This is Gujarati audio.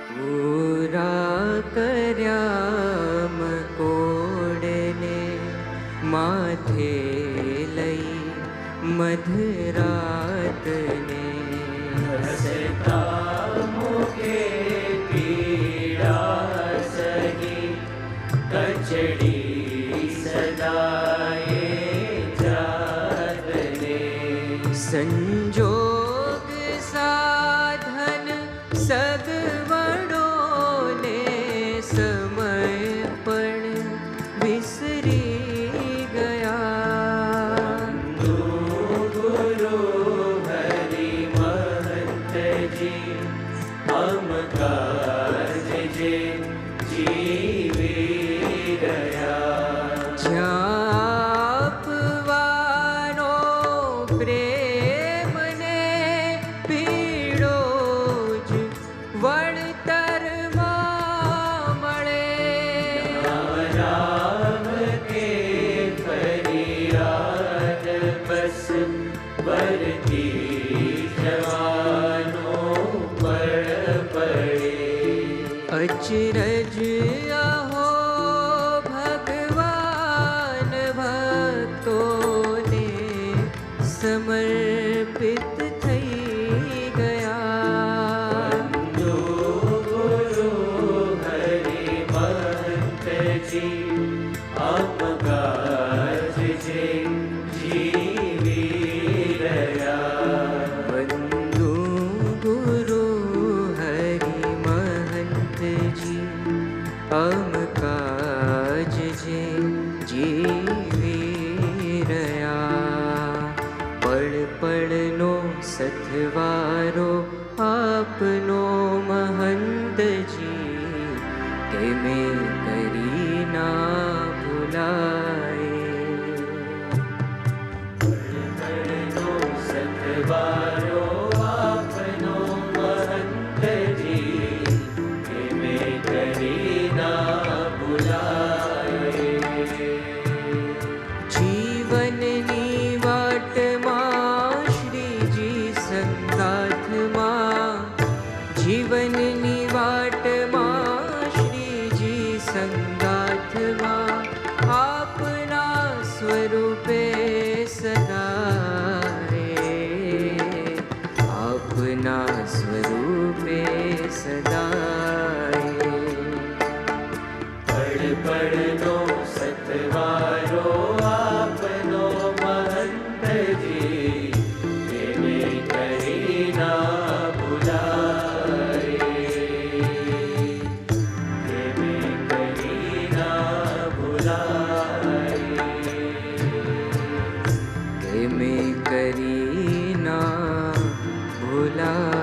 પૂરા કર્યા મકોડને માથે લઈ મધરાતને હસતા મુખે પીડા સહી કચડી સદાએ જાતને સંજોગ સાધન સગવડોને સમય પણ વિસરી ગયા. ગુરુ હરિ મહંતજી હમ કાજ જે જીવી રહ્યા. જાપવાનો પ્રેમને પીડો જ વળતરમાં મળે. રામ કે ફરિયાદ બસ બરતી જવાનો પડ પડે. અચરજ અહો ભગવાન ભક્તોને સમર્પિત થઈ ગયા. ગુરુ હરિ મહંતજી આપ કાજ જે જીવી રહ્યા. વંદુ ગુરુ હરિ મહંતજી અમ કાજ જે જીવી રહ્યા. પળ પળનો સથવારો આપનો મહંતજી કેમે કરી ના ભૂલાય. પળનો સતવારો આપનો મહંતજી કેમે કરી ના ભૂલાય. જીવનની વાટમાં શ્રીજી સંગાથમાં, જીવનની વાટમાં શ્રીજી સંગાથમાં આપના સ્વરૂપે સદા રે. આપના સ્વરૂપે સદા રે. પળ પળનો સતવારો આપનો મહંતજી કેમે કરી ના ભૂલાય. કેમે કરી ના ભૂલાય. કે મેં કરી ના ભૂલા.